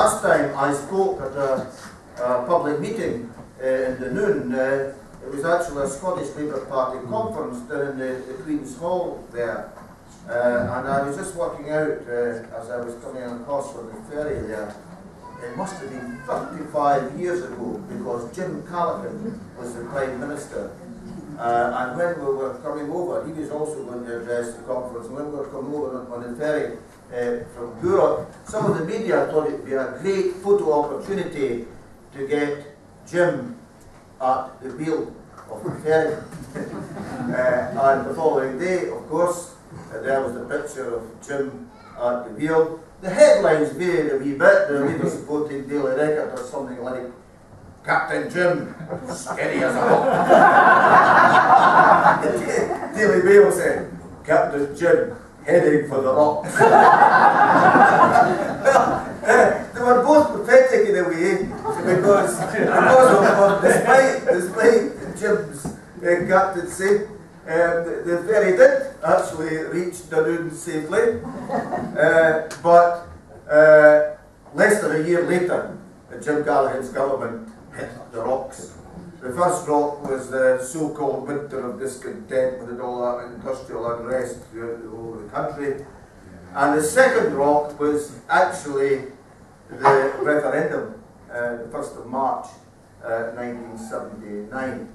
last time I spoke at a public meeting in Dunoon, it was actually a Scottish Labour Party conference down in the Queen's Hall there. And I was just working out as I was coming across from the ferry there. It must have been 35 years ago, because Jim Canavan was the Prime Minister. And when we were coming over, he was also going to address the conference. And when we were coming over on the ferry from Europe, some of the media thought it would be a great photo opportunity to get Jim at the wheel of the ferry. And the following day, of course, there was a picture of Jim at the wheel. The headlines varied a wee bit. The Labour supporting Daily Record or something like Captain Jim, steady as a rock. Daily Mail said, Captain Jim, heading for the rock. Well, they were both pathetic in a way, because of despite Jim's captaincy, the ferry did actually reach Dunoon safely, but less than a year later, Jim Callaghan's government hit the rocks. The first rock was the so-called winter of discontent, with all that industrial unrest throughout the whole of the country. And the second rock was actually the referendum, the 1st of March 1979.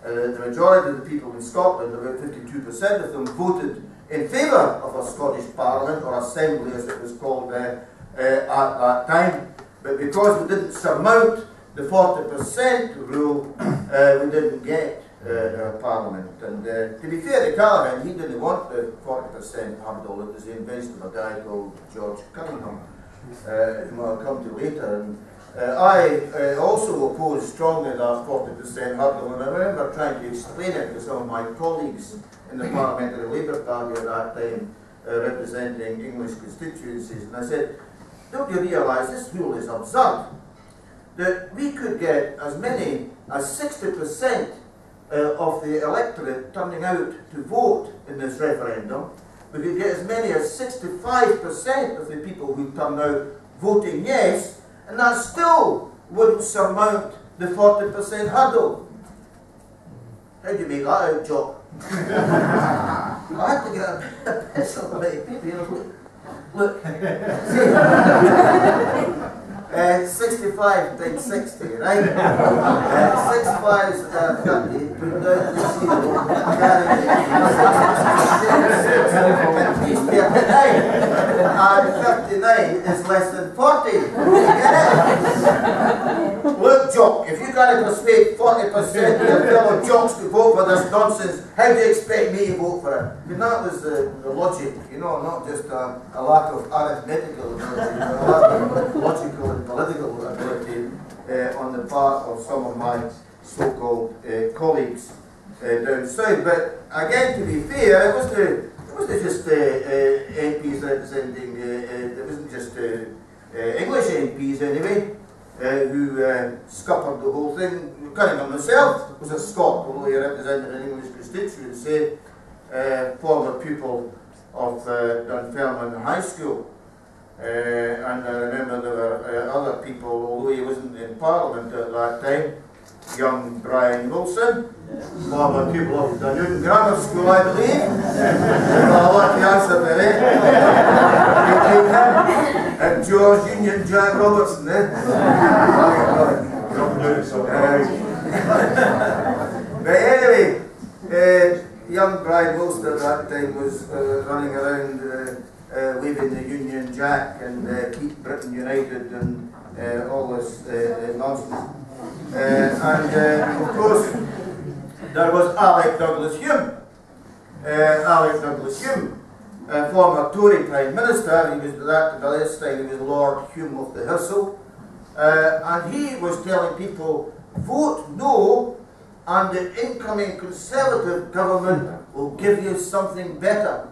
The majority of the people in Scotland, about 52% of them, voted in favour of a Scottish Parliament, or Assembly as it was called at that time. But because we didn't surmount the 40% rule, we didn't get a Parliament. And to be fair to Callaghan, he didn't want the 40% hurdle. It was the invention of a guy called George Cunningham, whom I'll come to later. And I also opposed strongly that 40% hurdle, and I remember trying to explain it to some of my colleagues in the Parliamentary Labour Party at that time, representing English constituencies, and I said, don't you realise this rule is absurd? That we could get as many as 60% of the electorate turning out to vote in this referendum. We could get as many as 65% of the people who turned out voting yes, and that still wouldn't surmount the 40% hurdle. How do you make that out, Jock? I had to get a pencil about it, paper, you know. Look, 65 times 60, right? 6 5s 30, put down the zero, and 59 is less than 40. Look, Jock, if you can't persuade 40% of your fellow jocks to vote for this nonsense, how do you expect me to vote for it? I mean, that was the logic, you know, not just a lack of arithmetical ability, but a lack of logical and political ability on the part of some of my so-called colleagues down south. But again, to be fair, it wasn't just MPs representing, it wasn't just English MPs anyway, who scuppered the whole thing. Cunningham himself was a Scot, although he represented an English constituency, former pupil of Dunfermline High School. And I remember there were other people, although he wasn't in Parliament at that time. Young Brian Wilson, former pupil of Dunoon Grammar School, I believe. I'll let the answer for it. And George Union Jack Robertson, but anyway, young Brian Wilson at that time was running around waving the Union Jack and Keep Britain United and all this nonsense. And of course, there was Alec Douglas Hume. Alec Douglas Hume, former Tory Prime Minister. He was at this time he was Lord Hume of the Hirsel, and he was telling people, vote no, and the incoming Conservative government will give you something better.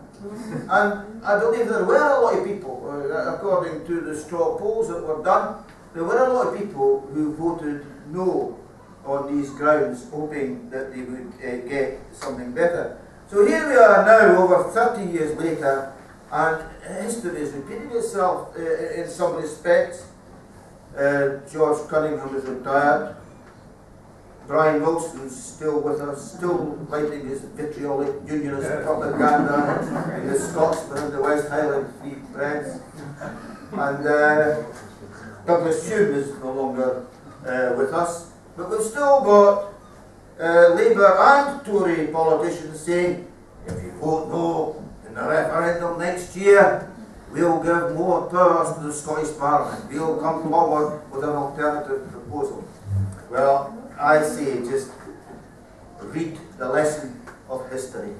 And I believe there were a lot of people, according to the straw polls that were done, there were a lot of people who voted no on these grounds, hoping that they would get something better. So here we are now, over 30 years later, and history is repeating itself in some respects. George Cunningham is retired. Brian Wilson's still with us, still writing his vitriolic unionist propaganda in the Scotsman and the West Highland Free Press. And Douglas Hume is no longer with us. But we've still got Labour and Tory politicians saying, if you vote no in the referendum next year, we'll give more powers to the Scottish Parliament. We'll come forward with an alternative proposal. Well, I say just read the lesson of history.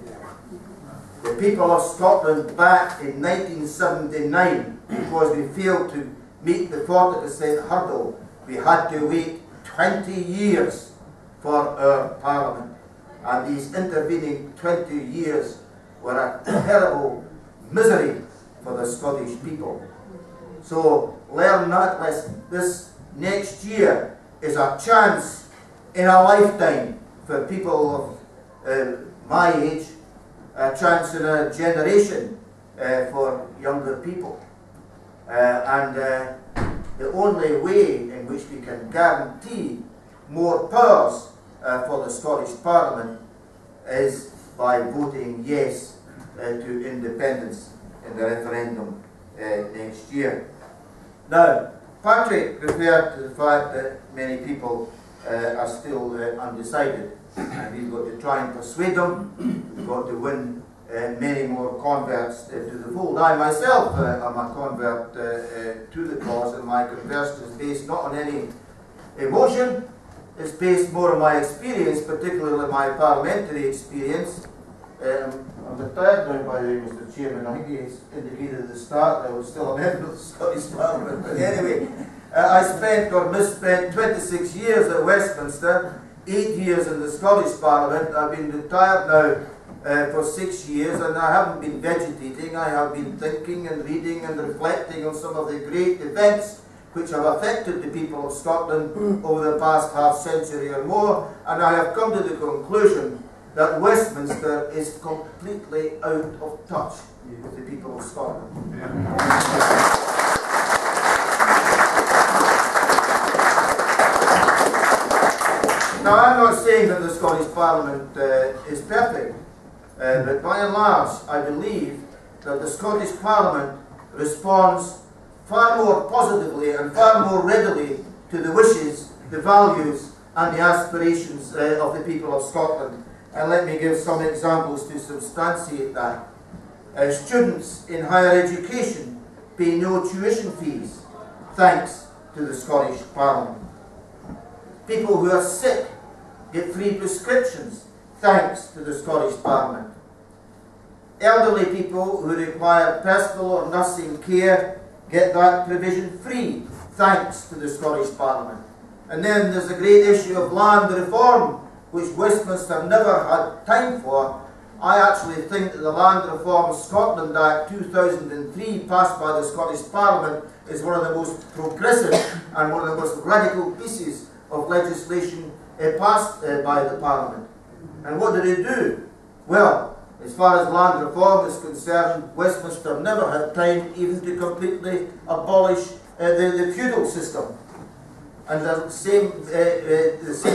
The people of Scotland back in 1979, because we failed to meet the 40% hurdle, we had to wait 20 years for our Parliament. And these intervening 20 years were a terrible misery for the Scottish people. So learn that lesson. This next year is a chance in a lifetime for people of my age, a chance in a generation for younger people. And the only way in which we can guarantee more powers for the Scottish Parliament is by voting yes to independence in the referendum next year. Now, Patrick referred to the fact that many people are still undecided, and we've got to try and persuade them. We've got to win many more converts to the fold. I myself am a convert to the cause, and my conversion is based not on any emotion. It's based more on my experience, particularly my parliamentary experience. I'm retired now, by the way, Mr. Chairman. I think he indicated at the start that I was still a member of the Scottish Parliament. But anyway, I spent or misspent 26 years at Westminster, 8 years in the Scottish Parliament. I've been retired now for 6 years, and I haven't been vegetating. I have been thinking and reading and reflecting on some of the great events which have affected the people of Scotland over the past half century or more, and I have come to the conclusion that Westminster is completely out of touch with the people of Scotland. Now, I'm not saying that the Scottish Parliament is perfect, but by and large, I believe that the Scottish Parliament responds far more positively and far more readily to the wishes, the values and the aspirations of the people of Scotland. And let me give some examples to substantiate that. Students in higher education pay no tuition fees, thanks to the Scottish Parliament. People who are sick get free prescriptions, thanks to the Scottish Parliament. Elderly people who require personal or nursing care get that provision free, thanks to the Scottish Parliament. And then there's the great issue of land reform, which Westminster never had time for. I actually think that the Land Reform Scotland Act 2003, passed by the Scottish Parliament, is one of the most progressive and one of the most radical pieces of legislation passed by the Parliament. And what did it do? Well, as far as land reform is concerned, Westminster never had time even to completely abolish the feudal system. And the same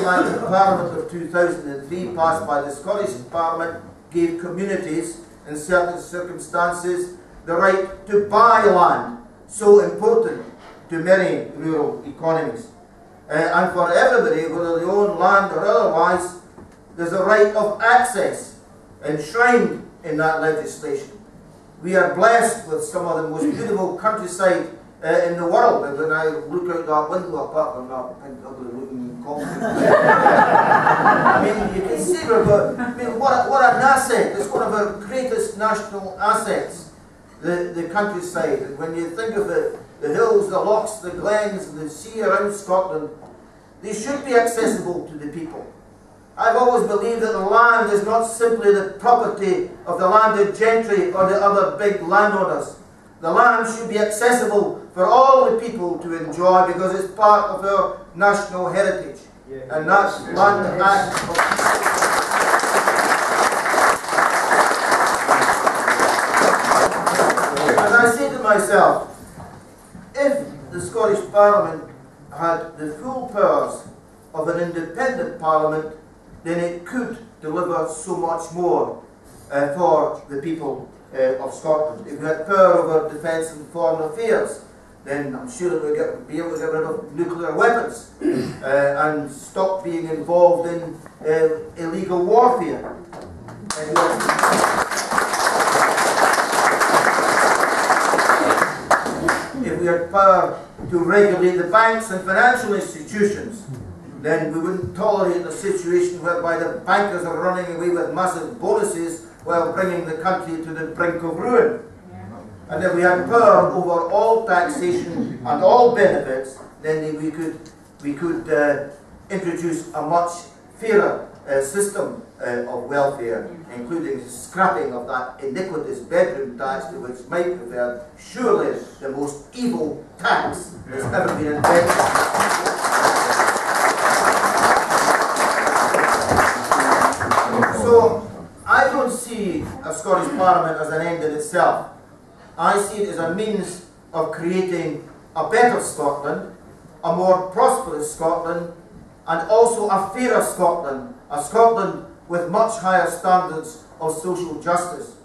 Act of Parliament of 2003, passed by the Scottish Parliament, gave communities, in certain circumstances, the right to buy land, so important to many rural economies. And for everybody, whether they own land or otherwise, there's a right of access enshrined in that legislation. We are blessed with some of the most beautiful countryside in the world, and when I look out that window, apart from that pink ugly looking concrete, I mean, you can see we've got, I mean, what an asset. It's one of our greatest national assets, the countryside. And when you think of the hills, the lochs, the glens, and the sea around Scotland, they should be accessible to the people. I've always believed that the land is not simply the property of the landed gentry or the other big landowners. The land should be accessible for all the people to enjoy because it's part of our national heritage. And that's Land Act of... And I say to myself, if the Scottish Parliament had the full powers of an independent Parliament, then it could deliver so much more for the people of Scotland. If we had power over defence and foreign affairs, then I'm sure that we'd be able to get rid of nuclear weapons and stop being involved in illegal warfare. If we had power to regulate the banks and financial institutions, then we wouldn't tolerate a situation whereby the bankers are running away with massive bonuses while bringing the country to the brink of ruin. And if we had power over all taxation and all benefits, then we could introduce a much fairer system of welfare, including scrapping of that iniquitous bedroom tax to which Mike referred, surely the most evil tax that's ever been invented. So, I don't see a Scottish Parliament as an end in itself. I see it as a means of creating a better Scotland, a more prosperous Scotland, and also a fairer Scotland, a Scotland with much higher standards of social justice.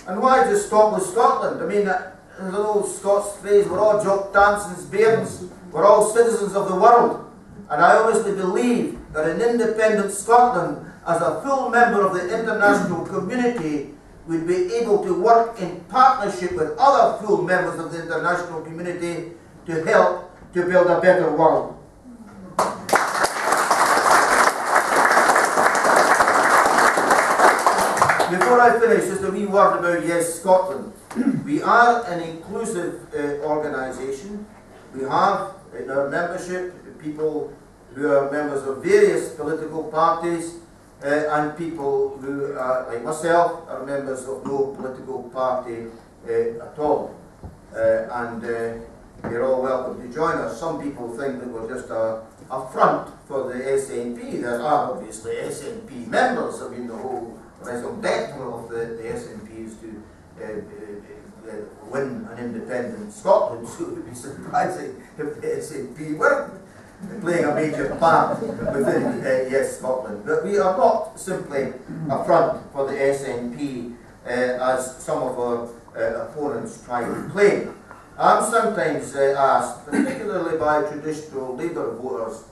And why just stop with Scotland? I mean, there's an old Scots phrase, we're all jock dancing's bairns, we're all citizens of the world. And I honestly believe that an independent Scotland, as a full member of the international community, would be able to work in partnership with other full members of the international community to help to build a better world. Before I finish, just a wee word about Yes Scotland. We are an inclusive organisation. We have in our membership people who are members of various political parties, and people who, like myself, are members of no political party at all. You're all welcome to join us. Some people think that we're just a front for the SNP. There are obviously SNP members. I mean, the whole raison d'etre of the SNP is to win an independent Scotland, so it would be surprising if the SNP weren't playing a major part within Yes Scotland. But we are not simply a front for the SNP as some of our opponents try to claim. I'm sometimes asked, particularly by traditional Labour voters,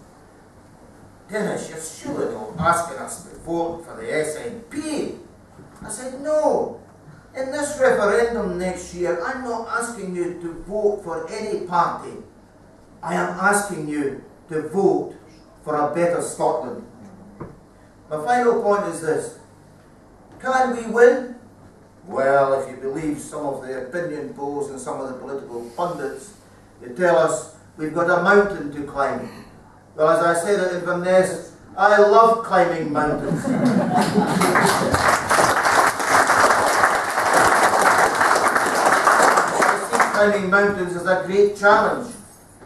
Dennis, you're surely not asking us to vote for the SNP. I said, no. In this referendum next year, I'm not asking you to vote for any party. I am asking you to vote for a better Scotland. My final point is this. Can we win? Well, if you believe some of the opinion polls and some of the political pundits, they tell us we've got a mountain to climb. Well, as I said at Inverness, I love climbing mountains. I see climbing mountains as a great challenge,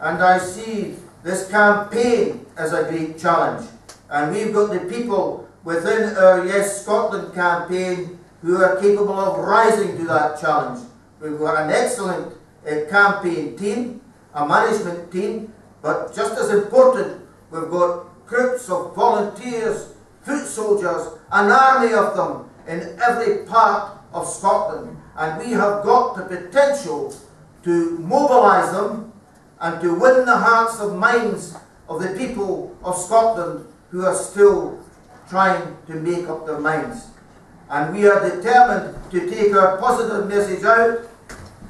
and I see this campaign as a great challenge. And we've got the people within our Yes Scotland campaign who are capable of rising to that challenge. We've got an excellent campaign team, a management team, but just as important, we've got groups of volunteers, foot soldiers, an army of them in every part of Scotland. And we have got the potential to mobilise them and to win the hearts and minds of the people of Scotland who are still trying to make up their minds. And we are determined to take our positive message out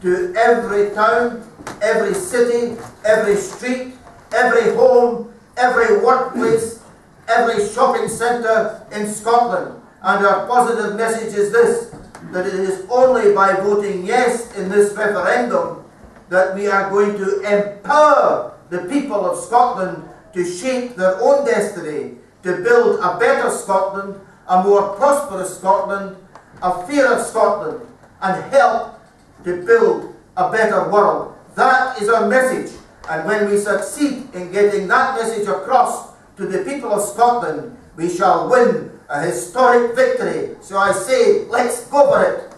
to every town, every city, every street, every home, every workplace, every shopping centre in Scotland. And our positive message is this, that it is only by voting yes in this referendum that we are going to empower the people of Scotland to shape their own destiny, to build a better Scotland, a more prosperous Scotland, a fairer Scotland, and help to build a better world. That is our message. And when we succeed in getting that message across to the people of Scotland, we shall win a historic victory. So I say, let's go for it.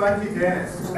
Thank you, Dennis.